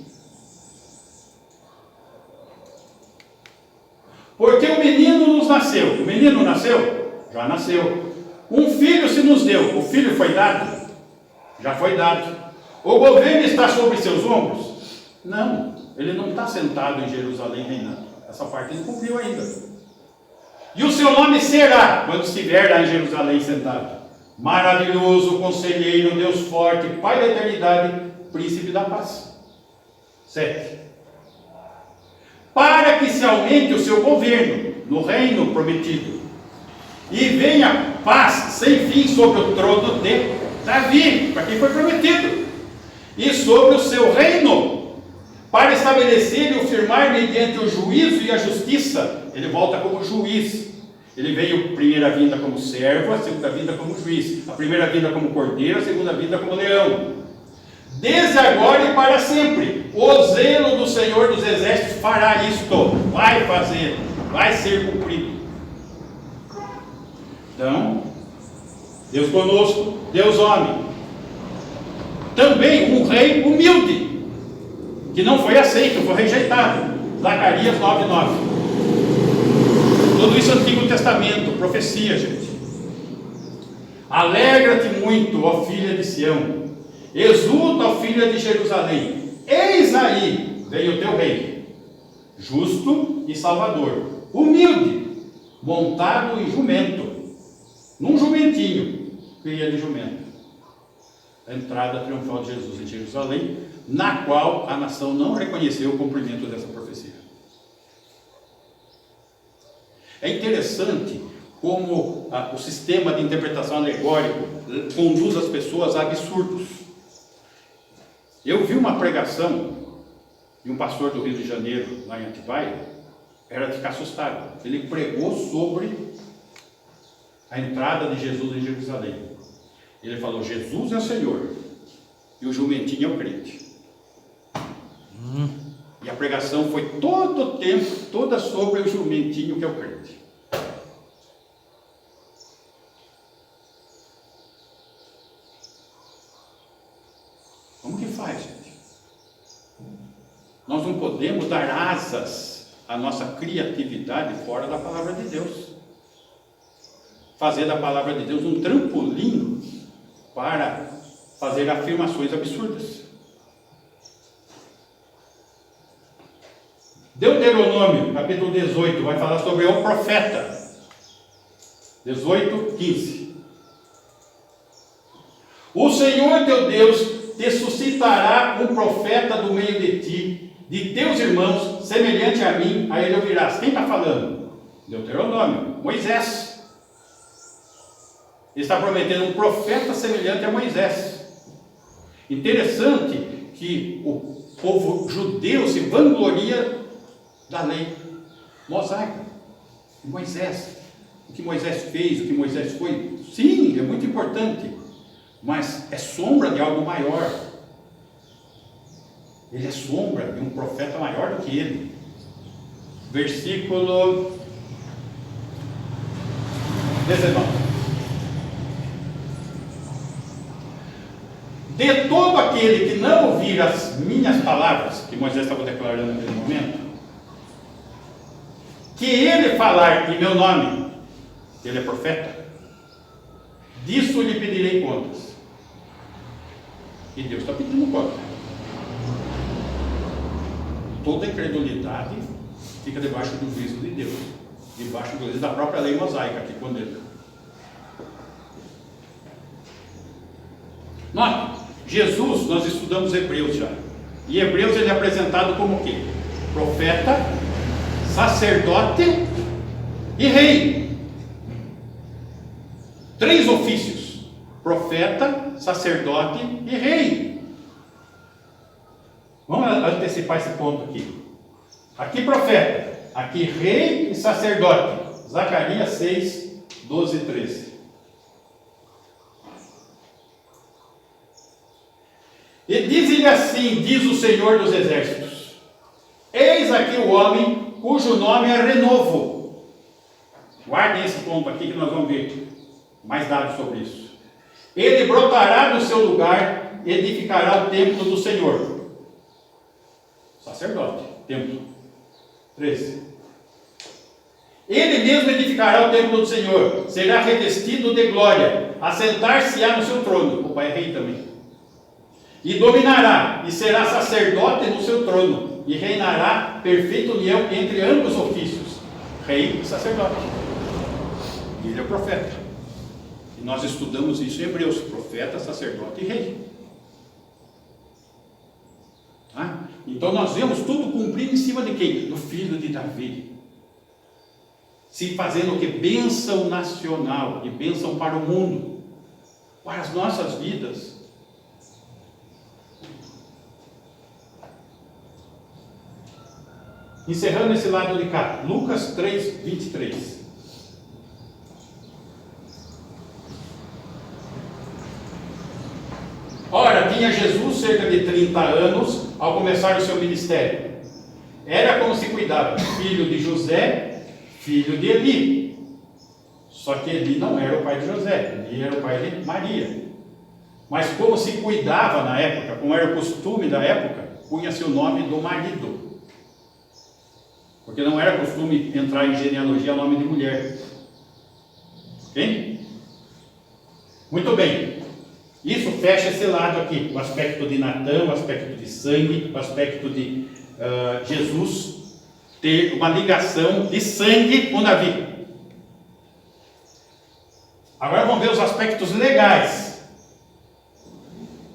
Porque o menino nos nasceu. O menino nasceu? Já nasceu. Um filho se nos deu. O filho foi dado? Já foi dado. O governo está sobre seus ombros? Não, ele não está sentado em Jerusalém reinando. Essa parte ele cumpriu ainda. E o seu nome será, quando estiver lá em Jerusalém sentado, maravilhoso, conselheiro, Deus forte, Pai da eternidade, príncipe da paz. 7. Para que se aumente o seu governo no reino prometido e venha paz sem fim sobre o trono de Davi, para quem foi prometido, e sobre o seu reino, para estabelecer e o firmar mediante o juízo e a justiça. Ele volta como juiz. Ele veio primeira vinda como servo, a segunda vinda como juiz, a primeira vinda como cordeiro, a segunda vinda como leão. Desde agora e para sempre, o zelo do Senhor dos Exércitos fará isto, vai fazer, vai ser cumprido. Então, Deus conosco, Deus homem. Também um rei humilde, que não foi aceito, foi rejeitado. Zacarias 9,9. Tudo isso é Antigo Testamento, profecia, gente. Alegra-te muito, ó filha de Sião. Exulta, ó filha de Jerusalém. Eis aí veio o teu rei, justo e salvador, humilde, montado em jumento, num jumentinho, cria de jumento. A entrada triunfal de Jesus em Jerusalém, na qual a nação não reconheceu o cumprimento dessa profecia. É interessante como o sistema de interpretação alegórico conduz as pessoas a absurdos. Eu vi uma pregação de um pastor do Rio de Janeiro, lá em Atibaia, era de ficar assustado. Ele pregou sobre a entrada de Jesus em Jerusalém. Ele falou: Jesus é o Senhor e o jumentinho é o crente. E a pregação foi todo o tempo, toda sobre o jumentinho que é o crente. Como que faz, gente? Nós não podemos dar asas à nossa criatividade fora da palavra de Deus. Fazer da palavra de Deus um trampolim para fazer afirmações absurdas. Deuteronômio, capítulo 18, vai falar sobre o profeta. 18, 15. O Senhor teu Deus te suscitará um profeta do meio de ti, de teus irmãos, semelhante a mim, a ele ouvirás. Quem está falando? Deuteronômio, Moisés. Ele está prometendo um profeta semelhante a Moisés. Interessante que o povo judeu se vangloria da lei mosaica, Moisés, o que Moisés fez, o que Moisés foi, sim, é muito importante, mas é sombra de algo maior. Ele é sombra de um profeta maior do que ele. Versículo 19. De todo aquele que não ouvir as minhas palavras, que Moisés estava declarando naquele momento, que ele falar em meu nome, ele é profeta, disso lhe pedirei contas. E Deus está pedindo conta. Toda incredulidade fica debaixo do juízo de Deus, debaixo do juízo da própria lei mosaica que condena. Note, Jesus, nós estudamos Hebreus já, e Hebreus ele é apresentado como o quê? Profeta, sacerdote e rei. 3 ofícios: profeta, sacerdote e rei. Vamos antecipar esse ponto aqui. Aqui profeta, aqui rei e sacerdote. Zacarias 6, 12 e 13. E diz-lhe assim, diz o Senhor dos Exércitos: eis aqui o homem cujo nome é Renovo. Guardem esse ponto aqui que nós vamos ver mais dados sobre isso. Ele brotará do seu lugar, edificará o templo do Senhor. Sacerdote, templo. 13. Ele mesmo edificará o templo do Senhor, será revestido de glória, assentar-se-á no seu trono. O pai é rei também. E dominará, e será sacerdote no seu trono, e reinará perfeita união entre ambos os ofícios, rei e sacerdote. E ele é o profeta. E nós estudamos isso em Hebreus: profeta, sacerdote e rei. Então nós vemos tudo cumprido em cima de quem? Do filho de Davi. Se fazendo o que? Bênção nacional e bênção para o mundo, para as nossas vidas. Encerrando esse lado de cá, Lucas 3, 23. Ora, tinha Jesus cerca de 30 anos ao começar o seu ministério. Era como se cuidava: filho de José, filho de Eli. Só que Eli não era o pai de José, Eli era o pai de Maria. Mas como se cuidava na época, como era o costume da época, punha-se o nome do marido. Porque não era costume entrar em genealogia o nome de mulher. Ok? Muito bem. Isso fecha esse lado aqui, o aspecto de Natã, o aspecto de sangue, o aspecto de Jesus ter uma ligação de sangue com Davi. Agora vamos ver os aspectos legais.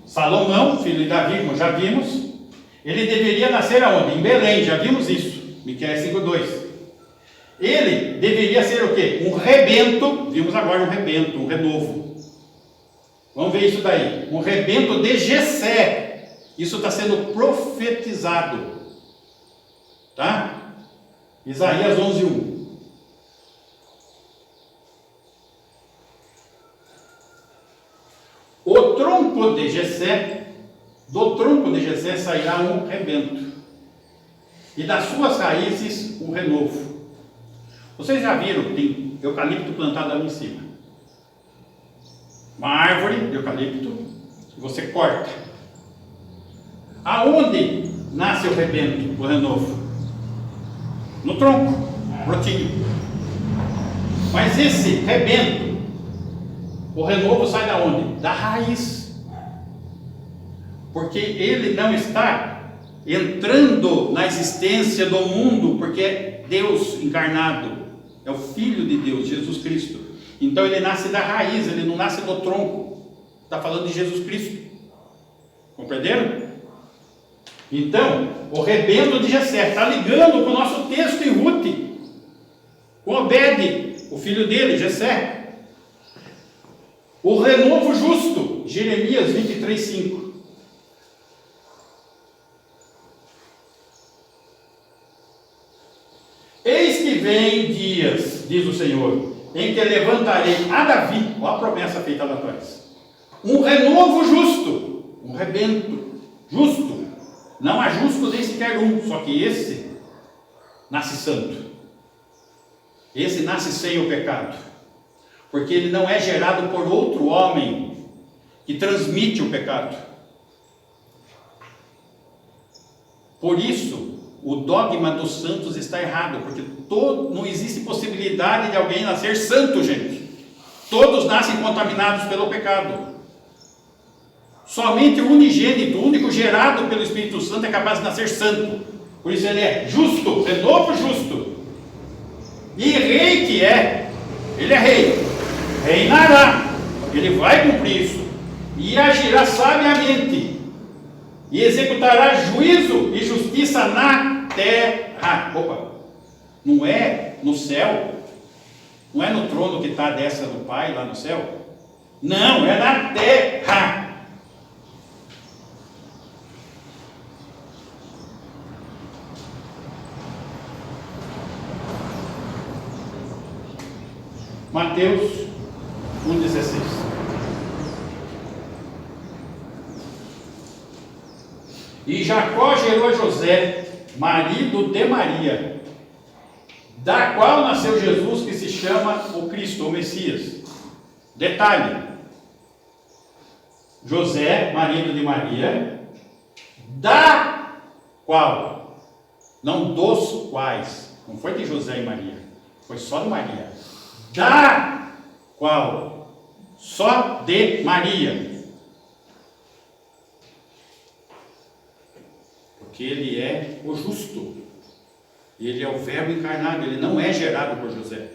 Salomão, filho de Davi, como já vimos, ele deveria nascer aonde? Em Belém, já vimos isso. Miqueias 5:2. Ele deveria ser o quê? Um rebento, vimos agora um rebento, um renovo. Vamos ver isso daí. Um rebento de Jessé. Isso está sendo profetizado. Tá? Isaías 11:1. tronco de Jessé sairá um rebento, e das suas raízes um renovo. Vocês já viram, tem eucalipto plantado ali em cima. Uma árvore de eucalipto, que você corta. Aonde nasce o rebento, o renovo? No tronco, brotinho. Mas esse rebento, o renovo sai da onde? Da raiz. Porque ele não está entrando na existência do mundo, porque é Deus encarnado, é o Filho de Deus, Jesus Cristo. Então ele nasce da raiz, ele não nasce do tronco. Está falando de Jesus Cristo. Compreenderam? Então, o rebento de Jessé está ligando com o nosso texto em Ruth, com Obed, o filho dele, Jessé. O renovo justo, Jeremias 23:5. Eis que vem dias, diz o Senhor, em que levantarei a Davi, olha a promessa feita lá atrás, um renovo justo, um rebento justo. Não há justo nem sequer um, só que esse nasce santo. Esse nasce sem o pecado, porque ele não é gerado por outro homem que transmite o pecado. Por isso, o dogma dos santos está errado, porque não existe possibilidade de alguém nascer santo, gente. Todos nascem contaminados pelo pecado. Somente o unigênito, o único gerado pelo Espírito Santo é capaz de nascer santo. Por isso ele é justo, renovo justo. E rei que é, ele é rei, reinará, ele vai cumprir isso, e agirá sabiamente, e executará juízo e justiça na terra. Opa, não é no céu, não é no trono que está a destra do Pai lá no céu, não, é na terra. Mateus 1,16. E Jacó gerou a José, marido de Maria, da qual nasceu Jesus, que se chama o Cristo, o Messias. Detalhe: José, marido de Maria, da qual, não dos quais, não foi de José e Maria, foi só de Maria. Da qual, só de Maria, porque ele é o justo, ele é o verbo encarnado, ele não é gerado por José.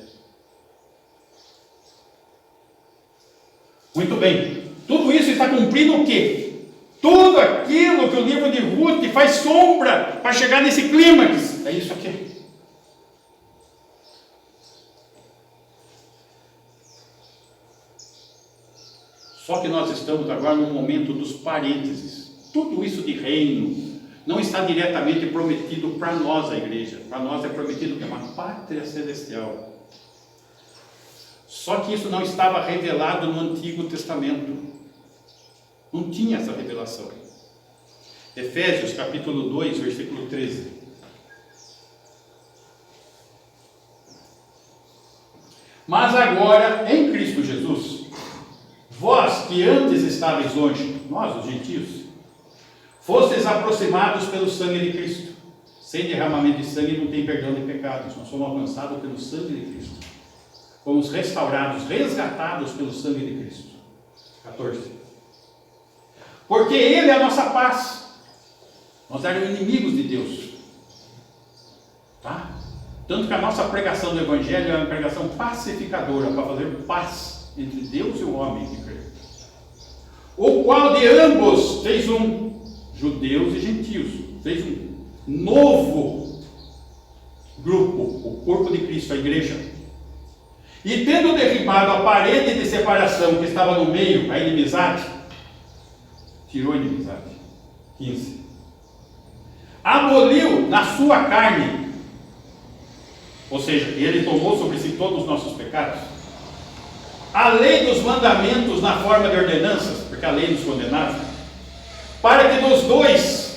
Muito bem, tudo isso está cumprindo o quê? Tudo aquilo que o livro de Ruth faz sombra para chegar nesse clímax, é isso aqui. Só que nós estamos agora no momento dos parênteses. Tudo isso de reino não está diretamente prometido para nós, a igreja. Para nós é prometido que é uma pátria celestial. Só que isso não estava revelado no Antigo Testamento. Não tinha essa revelação. Efésios capítulo 2, versículo 13. Mas agora, em Cristo Jesus, vós que antes estáveis longe, nós os gentios, fostes aproximados pelo sangue de Cristo. Sem derramamento de sangue não tem perdão de pecados. Nós somos alcançados pelo sangue de Cristo. Fomos restaurados, resgatados pelo sangue de Cristo. 14. Porque Ele é a nossa paz. Nós éramos inimigos de Deus. Tá? Tanto que a nossa pregação do Evangelho é uma pregação pacificadora, para fazer paz entre Deus e o homem que crê. O qual de ambos fez um, judeus e gentios, fez um novo grupo, o corpo de Cristo, a igreja. E tendo derribado a parede de separação que estava no meio, a inimizade, tirou a inimizade. 15. Aboliu na sua carne, ou seja, ele tomou sobre si todos os nossos pecados, a lei dos mandamentos na forma de ordenanças, porque a lei nos condenava, para que dos dois,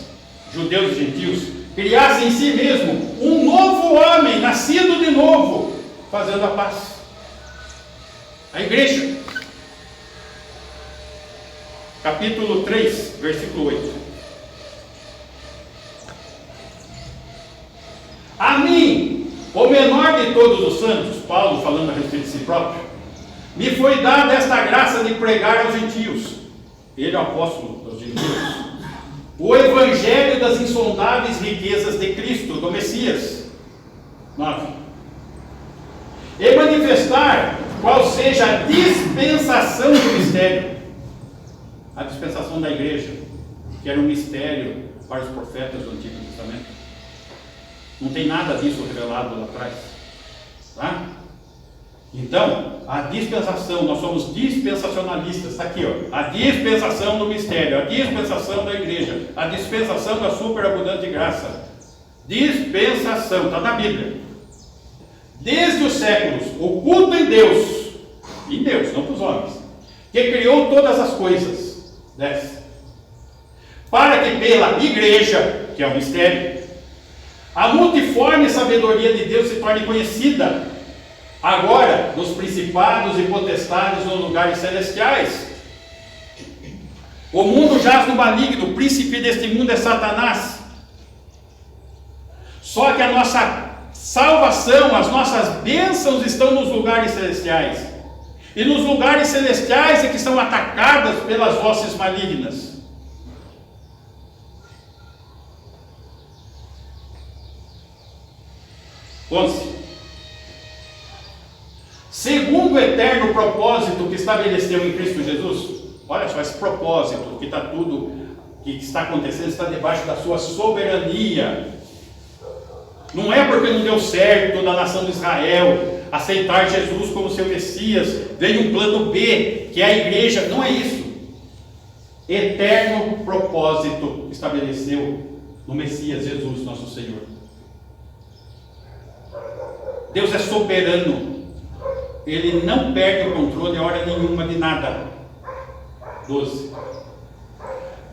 judeus e gentios, criasse em si mesmo um novo homem, nascido de novo, fazendo a paz. A igreja. Capítulo 3, versículo 8. A mim, o menor de todos os santos, Paulo falando a respeito de si próprio, me foi dada esta graça de pregar aos gentios. Ele é o apóstolo dos gentios. O evangelho das insondáveis riquezas de Cristo, do Messias. 9. E manifestar qual seja a dispensação do mistério. A dispensação da igreja, que era um mistério para os profetas do Antigo Testamento. Não tem nada disso revelado lá atrás. Tá? Então, a dispensação, nós somos dispensacionalistas, está aqui, ó, a dispensação do mistério, a dispensação da igreja, a dispensação da superabundante graça. Dispensação, está na Bíblia. Desde os séculos, oculto em Deus, não para os homens, que criou todas as coisas. 10. Para que pela igreja, que é o mistério, a multiforme sabedoria de Deus se torne conhecida, agora nos principados e potestades nos lugares celestiais. O mundo jaz no maligno, o príncipe deste mundo é Satanás. Só que a nossa salvação, as nossas bênçãos estão nos lugares celestiais. E nos lugares celestiais é que são atacadas pelas hostes malignas. Segundo o eterno propósito que estabeleceu em Cristo Jesus. Olha só, esse propósito que está tudo, que está acontecendo, está debaixo da sua soberania. Não é porque não deu certo da nação de Israel aceitar Jesus como seu Messias, veio um plano B, que é a igreja. Não é isso. Eterno propósito estabeleceu no Messias Jesus, nosso Senhor. Deus é soberano. Ele não perde o controle hora nenhuma de nada. 12.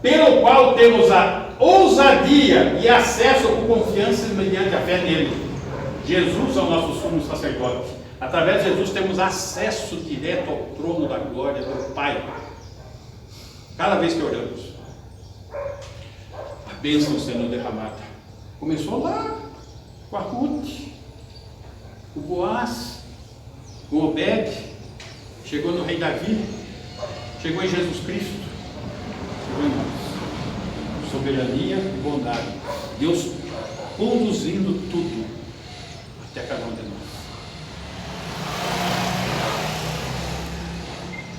Pelo qual temos a ousadia e acesso com confiança mediante a fé nele. Jesus é o nosso sumo sacerdote. Através de Jesus temos acesso direto ao trono da glória do Pai. Cada vez que oramos, a bênção sendo derramada. Começou lá com a Ruth, o Boaz, com o Obed, chegou no rei Davi, chegou em Jesus Cristo, chegou em nós. Soberania e bondade. Deus conduzindo tudo até cada um de nós.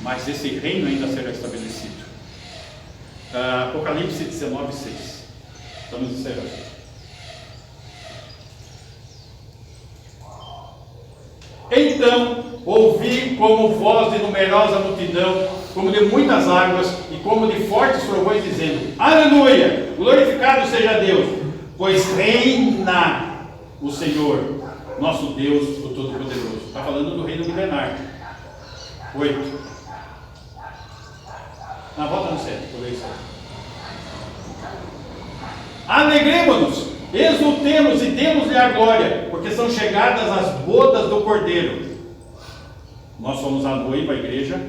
Mas esse reino ainda será estabelecido. Apocalipse 19, 6. Estamos encerrando. Então ouvi como voz de numerosa multidão, como de muitas águas e como de fortes trovões, dizendo: Aleluia! Glorificado seja Deus, pois reina o Senhor, nosso Deus, o Todo-Poderoso. Está falando do reino milenar. 8. Volta no 7, por isso. Alegremos-nos, exultemos e demos-lhe a glória, porque são chegadas as bodas do Cordeiro. Nós somos a noiva, a igreja.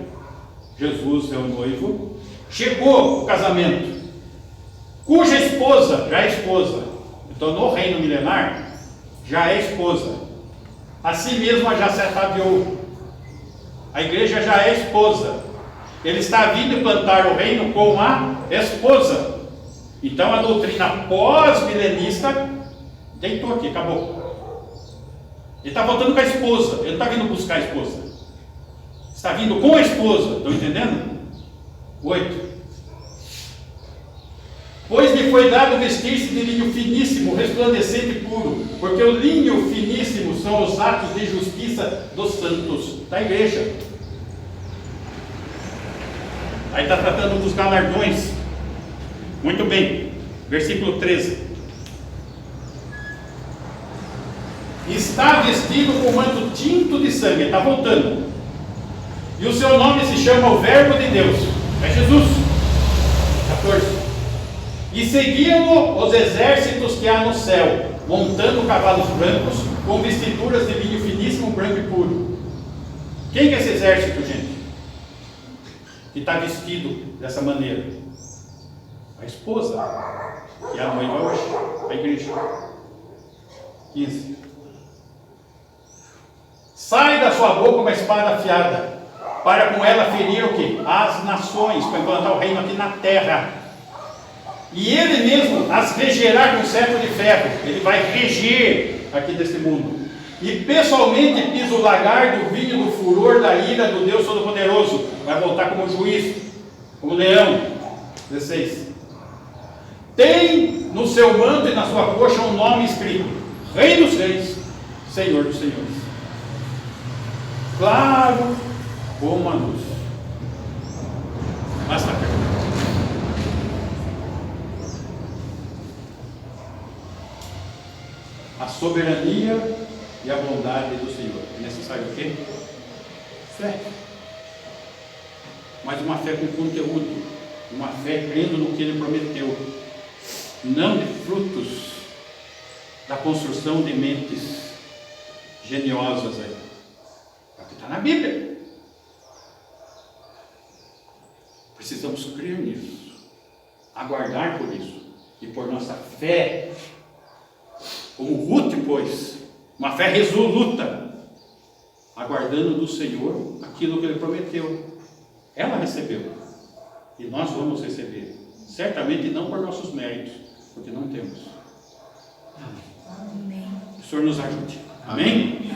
Jesus é o noivo. Chegou o casamento, cuja esposa já é esposa. Então, no reino milenar, já é esposa. Assim mesmo já se ataviou. A igreja já é esposa. Ele está vindo implantar o reino com a esposa. Então a doutrina pós-milenista deitou aqui, acabou. Ele está voltando com a esposa. Ele não está vindo buscar a esposa. Está vindo com a esposa. Estão entendendo? 8. Pois me foi dado vestir-se de linho finíssimo, resplandecente e puro, porque o linho finíssimo são os atos de justiça dos santos, da igreja. Aí está tratando dos galardões. Muito bem, versículo 13. Está vestido com manto tinto de sangue, está voltando. E o seu nome se chama o Verbo de Deus, é Jesus. 14. E seguiam-no os exércitos que há no céu, montando cavalos brancos, com vestiduras de linho finíssimo, branco e puro. Quem que é esse exército, gente? Que está vestido dessa maneira? A esposa, que é a noiva hoje, a igreja. 15. Sai da sua boca uma espada afiada, para com ela ferir o quê? As nações, para implantar o reino aqui na terra. E ele mesmo as regerá com cetro de ferro. Ele vai reger aqui desse mundo. E pessoalmente pisa o lagar do vinho do furor da ira do Deus Todo-Poderoso. Vai voltar como juiz, como leão. 16. Tem no seu manto e na sua coxa um nome escrito: Rei dos Reis, Senhor dos Senhores. Claro como a luz. Basta perguntar. A soberania e a bondade do Senhor. É necessário o quê? Fé. Mas uma fé com conteúdo. Uma fé crendo no que Ele prometeu. Não de frutos da construção de mentes geniosas aí. É o que está na Bíblia. Precisamos crer nisso. Aguardar por isso. E por nossa fé, como Ruth, pois, uma fé resoluta, aguardando do Senhor aquilo que Ele prometeu. Ela recebeu, e nós vamos receber, certamente não por nossos méritos, porque não temos. Amém. O Senhor nos ajude. Amém?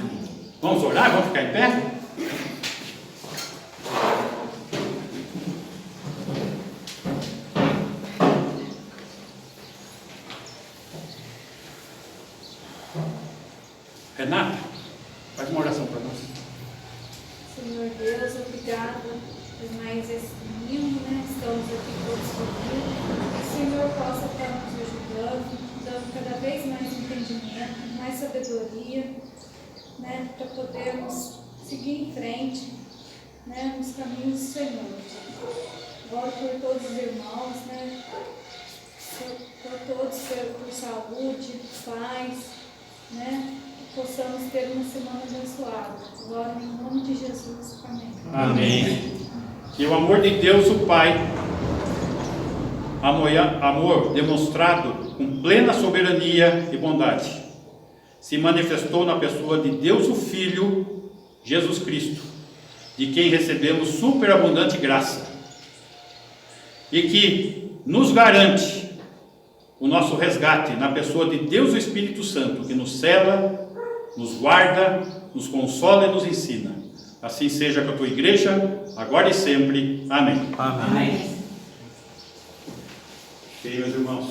Vamos orar? Vamos ficar em pé? Renata, faz uma oração para nós. Senhor Deus, obrigada por mais esse domingo, né? Estamos aqui todos reunidos. Que o Senhor possa estar nos ajudando, dando cada vez mais entendimento, mais sabedoria, né? Para podermos seguir em frente, né? Nos caminhos do Senhor. Oro por todos os irmãos, né? Por todos, por saúde, paz, né? Possamos ter uma semana abençoada. Agora, em nome de Jesus. Amém. Amém. Que o amor de Deus, o Pai, amor demonstrado com plena soberania e bondade, se manifestou na pessoa de Deus, o Filho, Jesus Cristo, de quem recebemos superabundante graça, e que nos garante o nosso resgate na pessoa de Deus, o Espírito Santo, que nos cela, nos guarda, nos consola e nos ensina. Assim seja com a tua igreja, agora e sempre. Amém. Amém. Ok, meus irmãos.